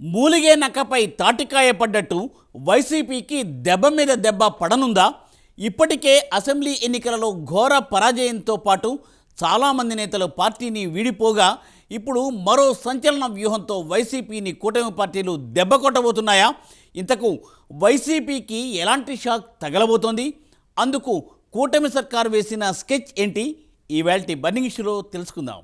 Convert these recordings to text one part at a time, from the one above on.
మూలిగే నక్కపై తాటికాయ పడ్డట్టు వైసీపీకి దెబ్బ మీద దెబ్బ పడనుందా? ఇప్పటికే అసెంబ్లీ ఎన్నికలలో ఘోర పరాజయంతో పాటు చాలామంది నేతలు పార్టీని వీడిపోగా ఇప్పుడు మరో సంచలన వ్యూహంతో వైసీపీని కూటమి పార్టీలు దెబ్బ కొట్టబోతున్నాయా? ఇంతకు వైసీపీకి ఎలాంటి షాక్ తగలబోతోంది? అందుకు కూటమి సర్కారు వేసిన స్కెచ్ ఏంటి? ఈవేళ బర్నింగ్ ఇష్యూలో తెలుసుకుందాం.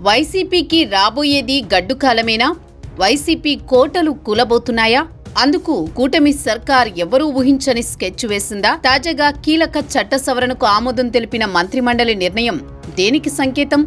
వైసీపీకి రాబోయేది గడ్డు కాలమేనా? వైసీపీ కోటలు కూలబోతున్నాయా? అందుకు కూటమి సర్కార్ ఎవరూ ఊహించని స్కెచ్ వేసిందా? తాజాగా కీలక చట్ట సవరణకు ఆమోదం తెలిపిన మంత్రిమండలి నిర్ణయం దేనికి సంకేతం?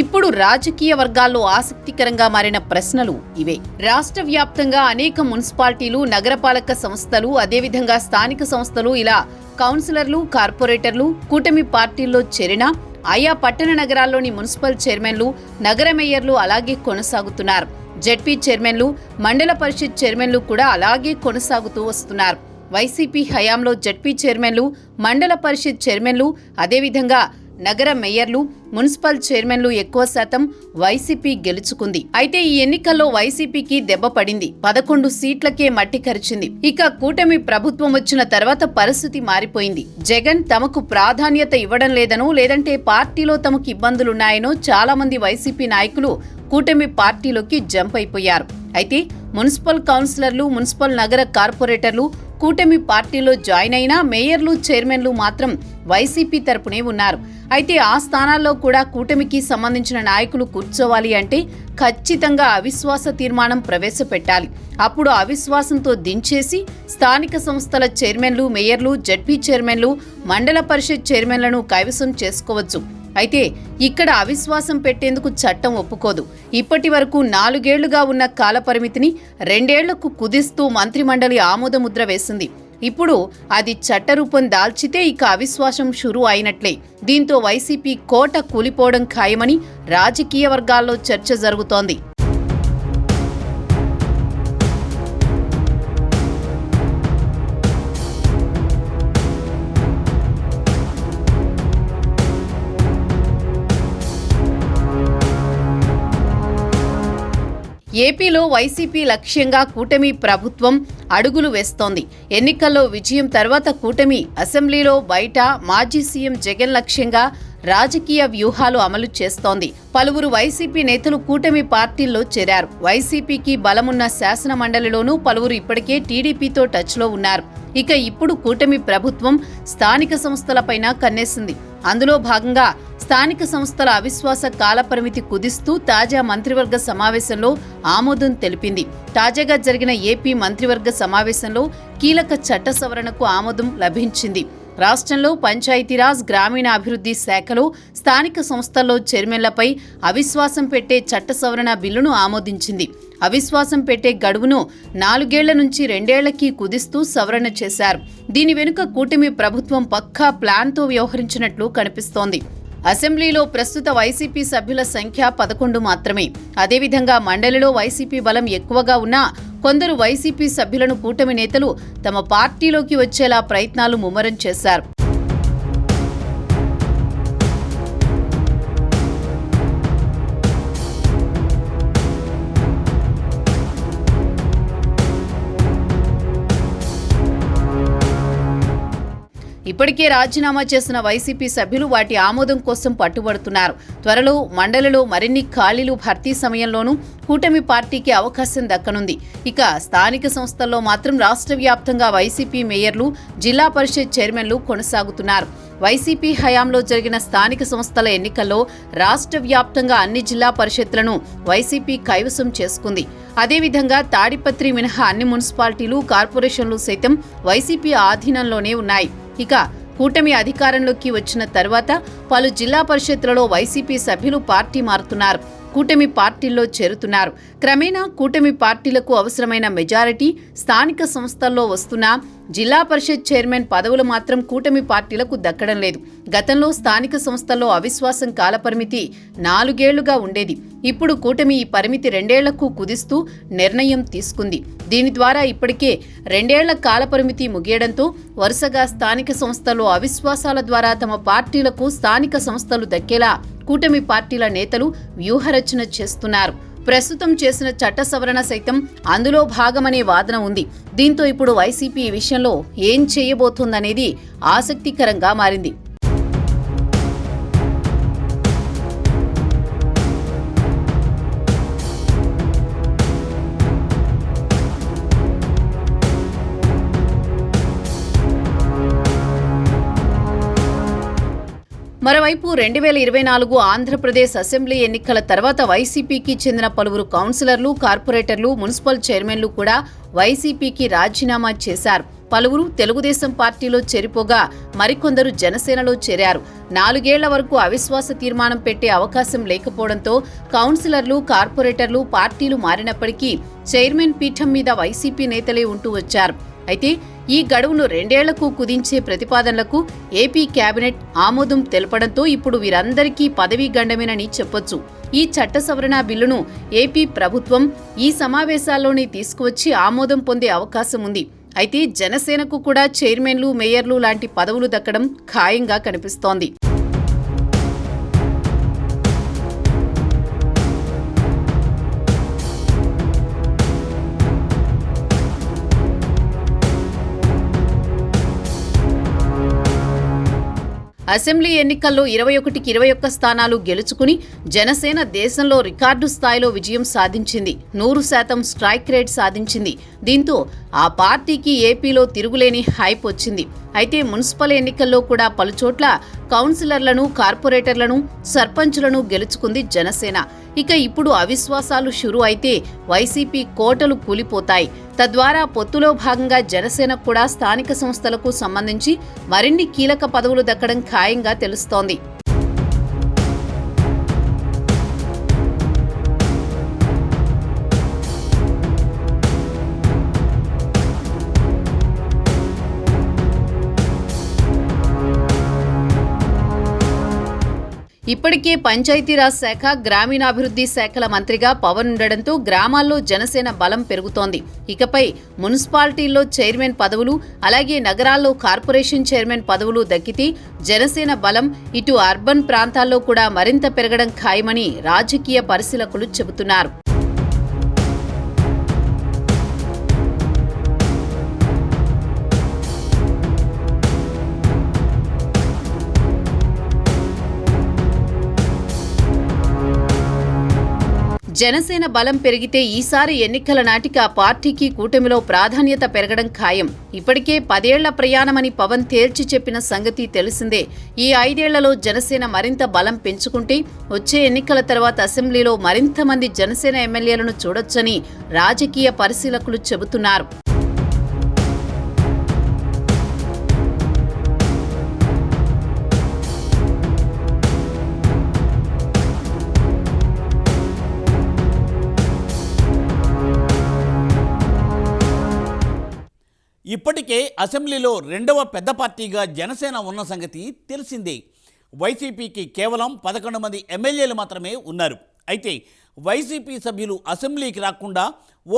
ఇప్పుడు రాజకీయ వర్గాల్లో ఆసక్తికరంగా మారిన ప్రశ్నలు ఇవే. రాష్ట్ర వ్యాప్తంగా అనేక మున్సిపాలిటీలు, నగరపాలక సంస్థలు, అదేవిధంగా స్థానిక సంస్థలు ఇలా కౌన్సిలర్లు, కార్పొరేటర్లు కూటమి పార్టీల్లో చేరినా ఆయా పట్టణ నగరాల్లోని మున్సిపల్ చైర్మన్లు, నగర మేయర్లు అలాగే కొనసాగుతున్నారు. జెడ్పీ చైర్మన్లు, మండల పరిషత్ చైర్మన్లు కూడా అలాగే కొనసాగుతూ వస్తున్నారు. వైసీపీ హయాంలో జెడ్పీ చైర్మన్లు, మండల పరిషత్ చైర్మన్లు, అదేవిధంగా నగర మేయర్లు, మున్సిపల్ చైర్మన్లు ఎక్కువ శాతం వైసీపీ గెలుచుకుంది. అయితే ఈ ఎన్నికల్లో వైసీపీకి దెబ్బ పడింది. 11 సీట్లకే మట్టి కరిచింది. ఇక కూటమి ప్రభుత్వం వచ్చిన తర్వాత పరిస్థితి మారిపోయింది. జగన్ తమకు ప్రాధాన్యత ఇవ్వడం లేదనో, లేదంటే పార్టీలో తమకు ఇబ్బందులున్నాయనో చాలా మంది వైసీపీ నాయకులు కూటమి పార్టీలోకి జంప్ అయిపోయారు. అయితే మున్సిపల్ కౌన్సిలర్లు, మున్సిపల్ నగర కార్పొరేటర్లు కూటమి పార్టీలో జాయిన్ అయినా మేయర్లు, చైర్మన్లు మాత్రం వైసీపీ తరపునే ఉన్నారు. అయితే ఆ స్థానాల్లో కూడా కూటమికి సంబంధించిన నాయకులు కూర్చోవాలి అంటే ఖచ్చితంగా అవిశ్వాస తీర్మానం ప్రవేశపెట్టాలి. అప్పుడు అవిశ్వాసంతో దించేసి స్థానిక సంస్థల చైర్మన్లు, మేయర్లు, జెడ్పీ చైర్మన్లు, మండల పరిషత్ చైర్మన్లను కైవసం చేసుకోవచ్చు. అయితే ఇక్కడ అవిశ్వాసం పెట్టేందుకు చట్టం ఒప్పుకోదు. ఇప్పటి వరకు 4 ఏళ్లుగా ఉన్న కాలపరిమితిని 2 ఏళ్లకు కుదిస్తూ మంత్రిమండలి ఆమోదముద్ర వేసింది. ఇప్పుడు అది చట్టరూపం దాల్చితే ఇక అవిశ్వాసం షురూ అయినట్లే. దీంతో వైసీపీ కోట కూలిపోవడం ఖాయమని రాజకీయ వర్గాల్లో చర్చ జరుగుతోంది. ఏపీలో వైసీపీ లక్ష్యంగా కూటమి ప్రభుత్వం అడుగులు వేస్తోంది. ఎన్నికల్లో విజయం తర్వాత కూటమి అసెంబ్లీలో, బయట మాజీ సీఎం జగన్ లక్ష్యంగా రాజకీయ వ్యూహాలు అమలు చేస్తోంది. పలువురు వైసీపీ నేతలు కూటమి పార్టీల్లో చేరారు. వైసీపీకి బలమున్న శాసన మండలిలోనూ పలువురు ఇప్పటికే టీడీపీతో టచ్లో ఉన్నారు. ఇక ఇప్పుడు కూటమి ప్రభుత్వం స్థానిక సంస్థలపైన కన్నేసింది. అందులో భాగంగా స్థానిక సంస్థల అవిశ్వాస కాలపరిమితి కుదిస్తూ తాజా మంత్రివర్గ సమావేశంలో ఆమోదం తెలిపింది. తాజాగా జరిగిన ఏపీ మంత్రివర్గ సమావేశంలో కీలక చట్ట సవరణకు ఆమోదం లభించింది. రాష్ట్రంలో పంచాయతీరాజ్, గ్రామీణాభివృద్ధి శాఖలో స్థానిక సంస్థల్లో చైర్మన్లపై అవిశ్వాసం పెట్టే చట్ట సవరణ బిల్లును ఆమోదించింది. అవిశ్వాసం పెట్టే గడువును 4 ఏళ్ల నుంచి 2 ఏళ్లకి కుదిస్తూ సవరణ చేశారు. దీని వెనుక కూటమి ప్రభుత్వం పక్కా ప్లాన్తో వ్యవహరించినట్లు కనిపిస్తోంది. అసెంబ్లీలో ప్రస్తుత వైసీపీ సభ్యుల సంఖ్య 11 మాత్రమే. అదేవిధంగా మండలిలో వైసీపీ బలం ఎక్కువగా ఉన్నా కొందరు వైసీపీ సభ్యులను కూటమి నేతలు తమ పార్టీలోకి వచ్చేలా ప్రయత్నాలు ముమ్మరం చేశారు. ఇప్పటికే రాజీనామా చేసిన వైసీపీ సభ్యులు వాటి ఆమోదం కోసం పట్టుబడుతున్నారు. త్వరలో మండలిలో మరిన్ని ఖాళీలు భర్తీ సమయంలోనూ కూటమి పార్టీకి అవకాశం దక్కనుంది. ఇక స్థానిక సంస్థల్లో మాత్రం రాష్ట్ర వ్యాప్తంగా వైసీపీ మేయర్లు, జిల్లా పరిషత్ చైర్మన్లు కొనసాగుతున్నారు. వైసీపీ హయాంలో జరిగిన స్థానిక సంస్థల ఎన్నికల్లో రాష్ట్ర వ్యాప్తంగా అన్ని జిల్లా పరిషత్లను వైసీపీ కైవసం చేసుకుంది. అదేవిధంగా తాడిపత్రి మినహా అన్ని మున్సిపాలిటీలు, కార్పొరేషన్లు సైతం వైసీపీ ఆధీనంలోనే ఉన్నాయి. ఇక కూటమి అధికారంలోకి వచ్చిన తర్వాత పలు జిల్లా పరిషత్లలో వైసీపీ సభ్యులు పార్టీ మారుతున్నారు. కూటమి పార్టీల్లో చేరుతున్నారు. క్రమేణా కూటమి పార్టీలకు అవసరమైన మెజారిటీ స్థానిక సంస్థల్లో వస్తున్నా జిల్లా పరిషత్ చైర్మన్ పదవులు మాత్రం కూటమి పార్టీలకు దక్కడం లేదు. గతంలో స్థానిక సంస్థల్లో అవిశ్వాసం కాలపరిమితి 4 ఏళ్లుగా ఉండేది. ఇప్పుడు కూటమి ఈ పరిమితి 2 ఏళ్లకు కుదిస్తూ నిర్ణయం తీసుకుంది. దీని ద్వారా ఇప్పటికే 2 ఏళ్ల కాలపరిమితి ముగియడంతో వరుసగా స్థానిక సంస్థల్లో అవిశ్వాసాల ద్వారా తమ పార్టీలకు స్థానిక సంస్థలు దక్కేలా కూటమి పార్టీల నేతలు వ్యూహరచన చేస్తున్నారు. ప్రస్తుతం చేసిన చట్ట సవరణ సైతం అందులో భాగమనే వాదన ఉంది. దీంతో ఇప్పుడు వైసీపీ ఈ విషయంలో ఏం చేయబోతోందనేది ఆసక్తికరంగా మారింది. మరోవైపు 2024 ఆంధ్రప్రదేశ్ అసెంబ్లీ ఎన్నికల తర్వాత వైసీపీకి చెందిన పలువురు కౌన్సిలర్లు, కార్పొరేటర్లు, మున్సిపల్ చైర్మన్లు కూడా వైసీపీకి రాజీనామా చేశారు. పలువురు తెలుగుదేశం పార్టీలో చేరిపోగా మరికొందరు జనసేనలో చేరారు. 4 ఏళ్ల వరకు అవిశ్వాస తీర్మానం పెట్టే అవకాశం లేకపోవడంతో కౌన్సిలర్లు, కార్పొరేటర్లు పార్టీలు మారినప్పటికీ చైర్మన్ పీఠం మీద వైసీపీ నేతలే ఉంటూ వచ్చారు. అయితే ఈ గడువును 2 ఏళ్లకు కుదించే ప్రతిపాదనలకు ఏపీ కేబినెట్ ఆమోదం తెలపడంతో ఇప్పుడు వీరందరికీ పదవీ గండమేనని చెప్పొచ్చు. ఈ చట్ట సవరణ బిల్లును ఏపీ ప్రభుత్వం ఈ సమావేశాల్లోనే తీసుకువచ్చి ఆమోదం పొందే అవకాశం ఉంది. అయితే జనసేనకు కూడా చైర్మన్లు, మేయర్లు లాంటి పదవులు దక్కడం ఖాయంగా కనిపిస్తోంది. అసెంబ్లీ ఎన్నికల్లో 21కి 21 స్థానాలు గెలుచుకుని జనసేన దేశంలో రికార్డు స్థాయిలో విజయం సాధించింది. 100% స్ట్రైక్ రేట్ సాధించింది. దీంతో ఆ పార్టీకి ఏపీలో తిరుగులేని హైప్ వచ్చింది. అయితే మున్సిపల్ ఎన్నికల్లో కూడా పలుచోట్ల కౌన్సిలర్లను, కార్పొరేటర్లను, సర్పంచులను గెలుచుకుంది జనసేన. ఇక ఇప్పుడు అవిశ్వాసాలు షురు అయితే వైసీపీ కోటలు కూలిపోతాయి. తద్వారా పొత్తులో భాగంగా జనసేన కూడా స్థానిక సంస్థలకు సంబంధించి మరిన్ని కీలక పదవులు దక్కడం ఖాయంగా తెలుస్తోంది. ఇప్పటికే పంచాయతీరాజ్ శాఖ, గ్రామీణాభివృద్ధి శాఖల మంత్రిగా పవన్ ఉండడంతో గ్రామాల్లో జనసేన బలం పెరుగుతోంది. ఇకపై మున్సిపాలిటీల్లో చైర్మన్ పదవులు, అలాగే నగరాల్లో కార్పొరేషన్ చైర్మన్ పదవులు దక్కితే జనసేన బలం ఇటు అర్బన్ ప్రాంతాల్లో కూడా మరింత పెరగడం ఖాయమని రాజకీయ పరిశీలకులు చెబుతున్నారు. జనసేన బలం పెరిగితే ఈసారి ఎన్నికల నాటికి ఆ పార్టీకి కూటమిలో ప్రాధాన్యత పెరగడం ఖాయం. ఇప్పటికే 10 ఏళ్ల ప్రయాణమని పవన్ తేల్చి చెప్పిన సంగతి తెలిసిందే. ఈ 5 ఏళ్లలో జనసేన మరింత బలం పెంచుకుంటే వచ్చే ఎన్నికల తర్వాత అసెంబ్లీలో మరింత మంది జనసేన ఎమ్మెల్యేలను చూడొచ్చని రాజకీయ పరిశీలకులు చెబుతున్నారు. ఇప్పటికే అసెంబ్లీలో రెండవ పెద్ద పార్టీగా జనసేన ఉన్న సంగతి తెలిసిందే. వైసీపీకి కేవలం 11 మంది ఎమ్మెల్యేలు మాత్రమే ఉన్నారు. అయితే వైసీపీ సభ్యులు అసెంబ్లీకి రాకుండా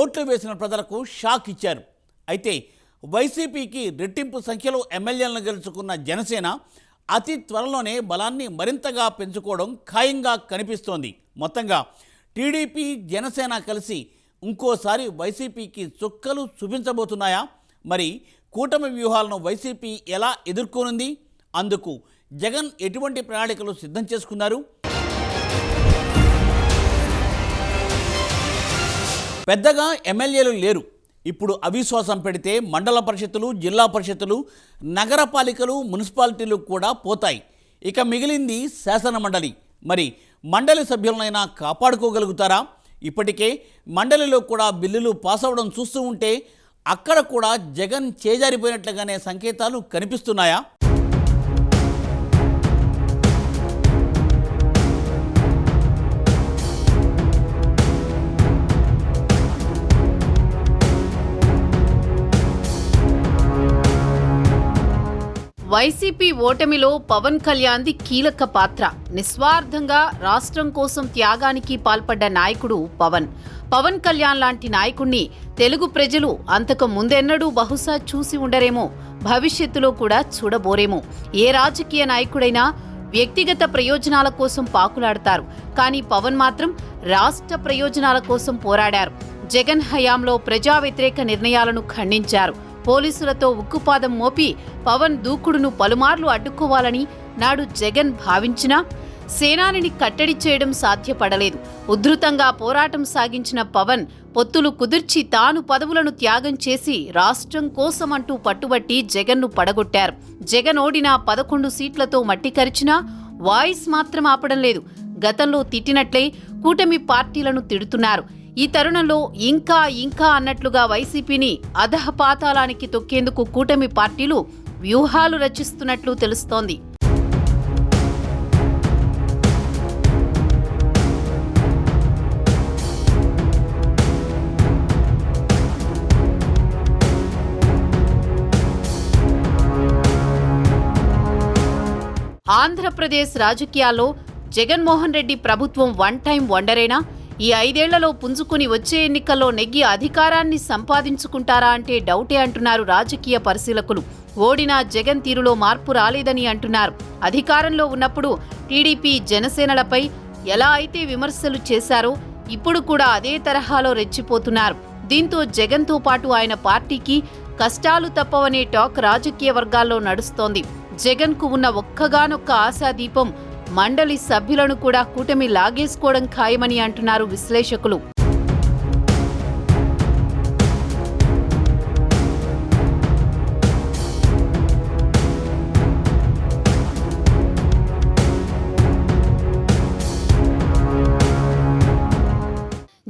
ఓట్లు వేసిన ప్రజలకు షాక్ ఇచ్చారు. అయితే వైసీపీకి రెట్టింపు సంఖ్యలో ఎమ్మెల్యేలను గెలుచుకున్న జనసేన అతి త్వరలోనే బలాన్ని మరింతగా పెంచుకోవడం ఖాయంగా కనిపిస్తోంది. మొత్తంగా టీడీపీ, జనసేన కలిసి ఇంకోసారి వైసీపీకి చుక్కలు చూపించబోతున్నాయా? మరి కూటమి వ్యూహాలను వైసీపీ ఎలా ఎదుర్కొనుంది? అందుకు జగన్ ఎటువంటి ప్రణాళికలు సిద్ధం చేసుకున్నారు? పెద్దగా ఎమ్మెల్యేలు లేరు. ఇప్పుడు అవిశ్వాసం పెడితే మండల పరిషత్తులు, జిల్లా పరిషత్తులు, నగరపాలికలు, మున్సిపాలిటీలు కూడా పోతాయి. ఇక మిగిలింది శాసన మండలి. మరి మండలి సభ్యులనైనా కాపాడుకోగలుగుతారా? ఇప్పటికే మండలిలో కూడా బిల్లులు పాస్ అవ్వడం చూస్తూ ఉంటే అక్కడ కూడా జగన్ చేజారిపోయినట్లుగానే సంకేతాలు కనిపిస్తున్నాయా? వైసీపీ ఓటమిలో పవన్ కళ్యాణ్ది కీలక పాత్ర. నిస్వార్థంగా రాష్ట్రం కోసం త్యాగానికి పాల్పడ్డ నాయకుడు పవన్ కళ్యాణ్ లాంటి నాయకుణ్ణి తెలుగు ప్రజలు అంతకు ముందెన్నడూ బహుశా చూసి ఉండరేమో, భవిష్యత్తులో కూడా చూడబోరేమో. ఏ రాజకీయ నాయకుడైనా వ్యక్తిగత ప్రయోజనాల కోసం పాకులాడతారు, కానీ పవన్ మాత్రం రాష్ట్ర ప్రయోజనాల కోసం పోరాడారు. జగన్ హయాంలో ప్రజా వ్యతిరేక నిర్ణయాలను ఖండించారు. పోలీసులతో ఉక్కుపాదం మోపి పవన్ దూకుడును పలుమార్లు అడ్డుకోవాలని నాడు జగన్ భావించినా సేనానిని కట్టడి చేయడం సాధ్యపడలేదు. ఉధృతంగా పోరాటం సాగించిన పవన్ పొత్తులు కుదిర్చి తాను పదవులను త్యాగం చేసి రాష్ట్రం కోసమంటూ పట్టుబట్టి జగన్ను పడగొట్టారు. జగన్ ఓడిన 11 సీట్లతో మట్టి కరిచినా వాయిస్ మాత్రం ఆపడం లేదు. గతంలో తిట్టినట్లే కూటమి పార్టీలను తిడుతున్నారు. ఈ తరుణంలో ఇంకా అన్నట్లుగా వైసీపీని అధఃపాతాళానికి తొక్కేందుకు కూటమి పార్టీలు వ్యూహాలు రచిస్తున్నట్లు తెలుస్తోంది. ఆంధ్రప్రదేశ్ రాజకీయాల్లో జగన్మోహన్ రెడ్డి ప్రభుత్వం వన్ టైం వండరేనా? ఈ 5 ఏళ్లలో పుంజుకుని వచ్చే ఎన్నికల్లో నెగ్గి అధికారాన్ని సంపాదించుకుంటారా అంటే డౌటే అంటున్నారు రాజకీయ పరిశీలకులు. ఓడిన జగన్ తీరులో మార్పు రాలేదని అంటున్నారు. అధికారంలో ఉన్నప్పుడు టీడీపీ జనసేనలపై ఎలా అయితే విమర్శలు చేశారో ఇప్పుడు కూడా అదే తరహాలో రెచ్చిపోతున్నారు. దీంతో జగన్తో పాటు ఆయన పార్టీకి కష్టాలు తప్పవనే టాక్ రాజకీయ వర్గాల్లో నడుస్తోంది. జగన్కు ఉన్న ఒక్కగానొక్క ఆశాదీపం మండలి సభ్యులను కూడా కూటమి లాగేసుకోవడం ఖాయమని అంటున్నారు విశ్లేషకులు.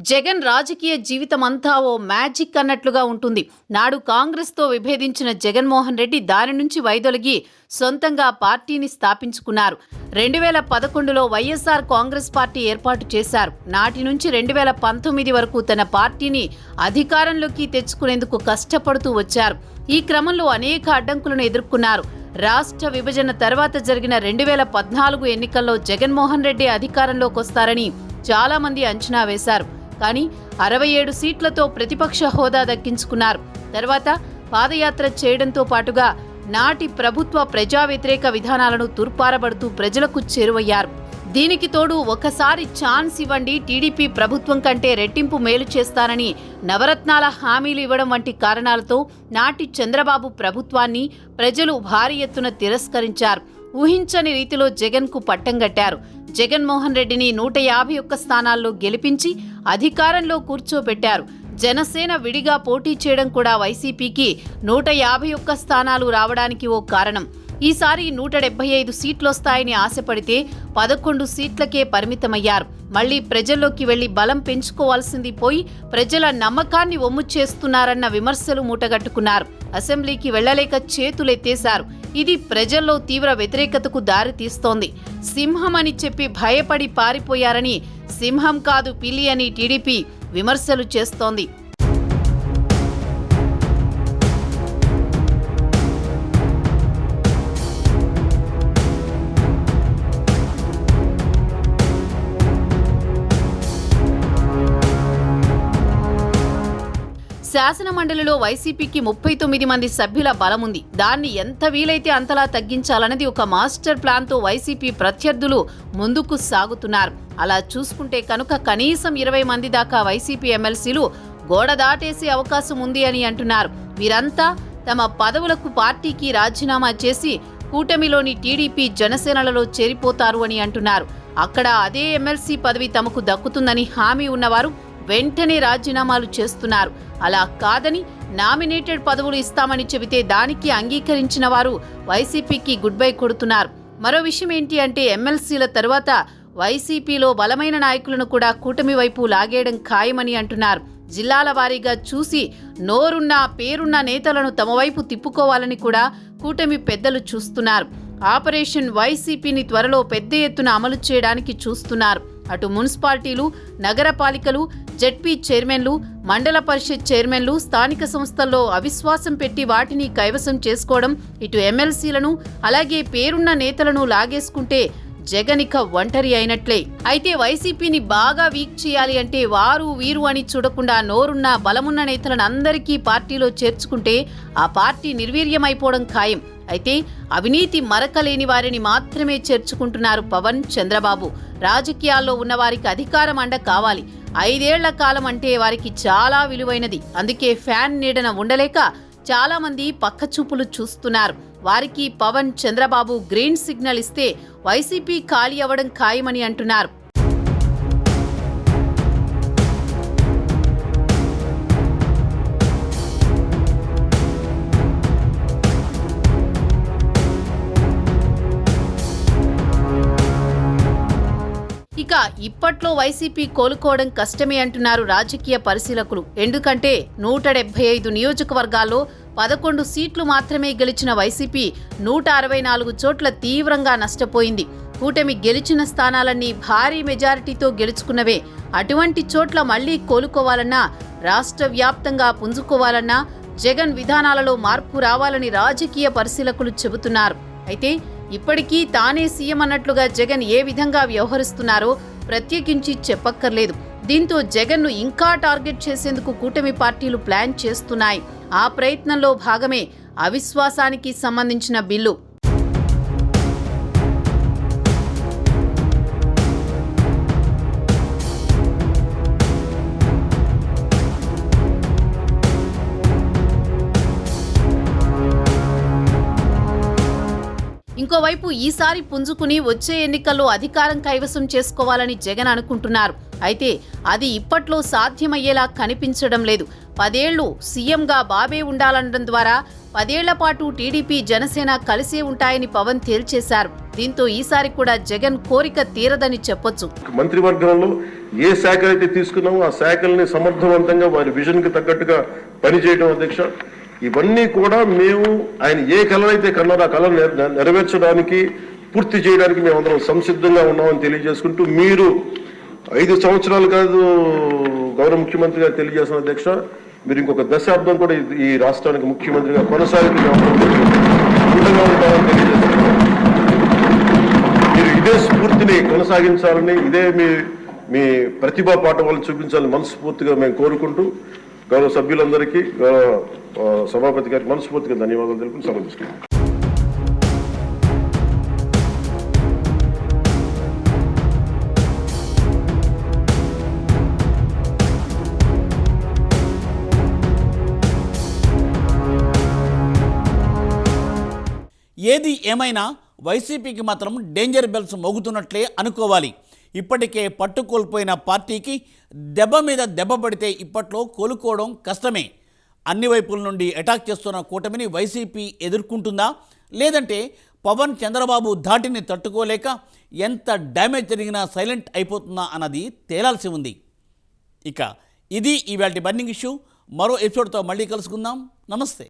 జగన్ రాజకీయ జీవితమంతా ఓ మ్యాజిక్ అన్నట్లుగా ఉంటుంది. నాడు కాంగ్రెస్తో విభేదించిన జగన్మోహన్ రెడ్డి దాని నుంచి వైదొలిగి సొంతంగా పార్టీని స్థాపించుకున్నారు. 2011లో వైఎస్ఆర్ కాంగ్రెస్ పార్టీ ఏర్పాటు చేశారు. నాటి నుంచి 2019 వరకు తన పార్టీని అధికారంలోకి తెచ్చుకునేందుకు కష్టపడుతూ వచ్చారు. ఈ క్రమంలో అనేక అడ్డంకులను ఎదుర్కొన్నారు. రాష్ట్ర విభజన తర్వాత జరిగిన 2014 ఎన్నికల్లో జగన్మోహన్ రెడ్డి అధికారంలోకి వస్తారని చాలా మంది అంచనా వేశారు. కానీ 67 సీట్లతో ప్రతిపక్ష హోదా దక్కించుకున్నారు. తర్వాత పాదయాత్ర చేయడంతో పాటుగా నాటి ప్రభుత్వ ప్రజా వ్యతిరేక విధానాలను తూర్పారబడుతూ ప్రజలకు చేరువయ్యారు. దీనికి తోడు ఒకసారి ఛాన్స్ ఇవ్వండి, టీడీపీ ప్రభుత్వం కంటే రెట్టింపు మేలు చేస్తానని నవరత్నాల హామీలు ఇవ్వడం వంటి కారణాలతో నాటి చంద్రబాబు ప్రభుత్వాన్ని ప్రజలు భారీ ఎత్తున తిరస్కరించారు. ఊహించని రీతిలో జగన్కు పట్టం కట్టారు. జగన్మోహన్ రెడ్డిని 151 స్థానాల్లో గెలిపించి అధికారంలో కూర్చోబెట్టారు. జనసేన విడిగా పోటీ చేయడం కూడా వైసీపీకి 151 స్థానాలు రావడానికి ఓ కారణం. ఈసారి 175 సీట్లొస్తాయని ఆశపడితే 11 సీట్లకే పరిమితమయ్యారు. మళ్లీ ప్రజల్లోకి వెళ్లి బలం పెంచుకోవాల్సింది పోయి ప్రజల నమ్మకాన్ని ఒమ్ము చేస్తున్నారన్న విమర్శలు మూటగట్టుకున్నారు. అసెంబ్లీకి వెళ్లలేక చేతులెత్తేశారు. ఇది ప్రజల్లో తీవ్ర వ్యతిరేకతకు దారి తీస్తోంది. సింహం అని చెప్పి భయపడి పారిపోయారని, సింహం కాదు పిల్లి అని టీడీపీ విమర్శలు చేస్తోంది. శాసనమండలిలో వైసీపీకి 39 మంది సభ్యుల బలముంది. దాన్ని ఎంత వీలైతే అంతలా తగ్గించాలన్నది ఒక మాస్టర్ ప్లాన్తో వైసీపీ ప్రత్యర్థులు ముందుకు సాగుతున్నారు. అలా చూసుకుంటే కనుక కనీసం 20 మంది దాకా వైసీపీ ఎమ్మెల్సీలు గోడ దాటేసే అవకాశం ఉంది అని అంటున్నారు. వీరంతా తమ పదవులకు పార్టీకి రాజీనామా చేసి కూటమిలోని టీడీపీ జనసేనలలో చేరిపోతారు అని అంటున్నారు. అక్కడ అదే ఎమ్మెల్సీ పదవి తమకు దక్కుతుందని హామీ ఉన్నవారు వెంటనే రాజీనామాలు చేస్తున్నారు. అలా కాదని నామినేటెడ్ పదవులు ఇస్తామని చెబితే దానికి అంగీకరించిన వారు వైసీపీకి గుడ్ బై కొడుతున్నారు. మరో విషయం ఏంటి అంటే ఎమ్మెల్సీల తరువాత వైసీపీలో బలమైన నాయకులను కూడా కూటమి వైపు లాగేయడం ఖాయమని అంటున్నారు. జిల్లాల వారీగా చూసి నోరున్న పేరున్న నేతలను తమ వైపు తిప్పుకోవాలని కూడా కూటమి పెద్దలు చూస్తున్నారు. ఆపరేషన్ వైసీపీని త్వరలో పెద్ద ఎత్తున అమలు చేయడానికి చూస్తున్నారు. అటు మున్సిపాలిటీలు, నగరపాలికలు, జెడ్పీ చైర్మన్లు, మండల పరిషత్ చైర్మన్లు స్థానిక సంస్థల్లో అవిశ్వాసం పెట్టి వాటిని కైవసం చేసుకోవడం, ఇటు ఎమ్మెల్సీలను అలాగే పేరున్న నేతలను లాగేసుకుంటే జగన్ ఇక ఒంటరి అయినట్లే. అయితే వైసీపీని బాగా వీక్ చేయాలి అంటే వారు వీరు అని చూడకుండా నోరున్న బలమున్న నేతలను అందరికీ పార్టీలో చేర్చుకుంటే ఆ పార్టీ నిర్వీర్యమైపోవడం ఖాయం. అయితే అవినీతి మరకలేని వారిని మాత్రమే చేర్చుకుంటున్నారు పవన్, చంద్రబాబు. రాజకీయాల్లో ఉన్నవారికి అధికారం అండ కావాలి. 5 ఏళ్ల కాలం అంటే వారికి చాలా విలువైనది. అందుకే ఫ్యాన్ నీడన ఉండలేక చాలా మంది పక్కచూపులు చూస్తున్నారు. వారికి పవన్, చంద్రబాబు గ్రీన్ సిగ్నల్ ఇస్తే వైసీపీ ఖాళీ అవ్వడం ఖాయమని అంటున్నారు. ఇక ఇప్పట్లో వైసీపీ కోలుకోవడం కష్టమే అంటున్నారు రాజకీయ పరిశీలకులు. ఎందుకంటే 175 నియోజకవర్గాల్లో 11 సీట్లు మాత్రమే గెలిచిన వైసీపీ 164 చోట్ల తీవ్రంగా నష్టపోయింది. కూటమి గెలిచిన స్థానాలన్నీ భారీ మెజారిటీతో గెలుచుకున్నవే. అటువంటి చోట్ల మళ్లీ కోలుకోవాలన్నా, రాష్ట్ర వ్యాప్తంగా పుంజుకోవాలన్నా జగన్ విధానాలలో మార్పు రావాలని రాజకీయ పరిశీలకులు చెబుతున్నారు. అయితే ఇప్పటికీ తానే సీఎం అన్నట్లుగా జగన్ ఏ విధంగా వ్యవహరిస్తున్నారో ప్రత్యేకించి చెప్పక్కర్లేదు. దీంతో జగన్ను ఇంకా టార్గెట్ చేసేందుకు కూటమి పార్టీలు ప్లాన్ చేస్తున్నాయి. ఆ ప్రయత్నంలో భాగమే అవిశ్వాసానికి సంబంధించిన బిల్లు. ఇంకోవైపు ఈసారి పుంజుకుని వచ్చే ఎన్నికల్లో అధికారం కైవసం చేసుకోవాలని జగన్ అనుకుంటున్నారు. అయితే అది ఇప్పట్లో సాధ్యమయ్యేలా కనిపించడం లేదు. 10 ఏళ్లు సీఎంగా బాబే ఉండాలనడం ద్వారా 10 ఏళ్ల పాటు టీడీపీ, జనసేన కలిసే ఉంటాయని పవన్ తేల్చేశారు. దీంతో ఈసారి కూడా జగన్ కోరిక తీరదని చెప్పొచ్చు. మంత్రివర్గంలో ఏ శాఖ అయితే తీసుకున్నామో ఆ శాఖల్ని సమర్థవంతంగా వారి విజన్కి తగ్గట్టుగా పనిచేయడం అధ్యక్ష. ఇవన్నీ కూడా మేము ఆయన ఏ కళ అయితే కన్నారో ఆ కళ నెరవేర్చడానికి, పూర్తి చేయడానికి మేమందరం సంసిద్ధంగా ఉన్నామని తెలియజేసుకుంటూ, మీరు 5 సంవత్సరాలు కాదు గౌరవ ముఖ్యమంత్రి గారు తెలియజేసిన అధ్యక్ష, మీరు ఇంకొక దశాబ్దం కూడా ఈ రాష్ట్రానికి ముఖ్యమంత్రిగా కొనసాగుతూ ఉంటామని తెలియజేస్తున్నాం. మీరు ఇదే స్ఫూర్తిని కొనసాగించాలని, ఇదే మీ ప్రతిభా పాఠవాలను చూపించాలని మనస్ఫూర్తిగా మేము కోరుకుంటూ, గౌరవ సభ్యులందరికీ, సభాపతి గారికి మనస్ఫూర్తిగా ధన్యవాదాలు తెలుపుకుని సమర్పిస్తున్నాం. ఏది ఏమైనా వైసీపీకి మాత్రం డేంజర్ బెల్స్ మోగుతున్నట్లే అనుకోవాలి. ఇప్పటికే పట్టుకోల్పోయిన పార్టీకి దెబ్బ మీద దెబ్బ పడితే ఇప్పట్లో కోలుకోవడం కష్టమే. అన్ని వైపుల నుండి అటాక్ చేస్తున్న కూటమిని వైసీపీ ఎదుర్కొంటుందా, లేదంటే పవన్, చంద్రబాబు ధాటిని తట్టుకోలేక ఎంత డ్యామేజ్ జరిగినా సైలెంట్ అయిపోతుందా అన్నది తేలాల్సి ఉంది. ఇక ఇది ఇవాల్టి బర్నింగ్ ఇష్యూ. మరో ఎపిసోడ్తో మళ్ళీ కలుసుకుందాం. నమస్తే.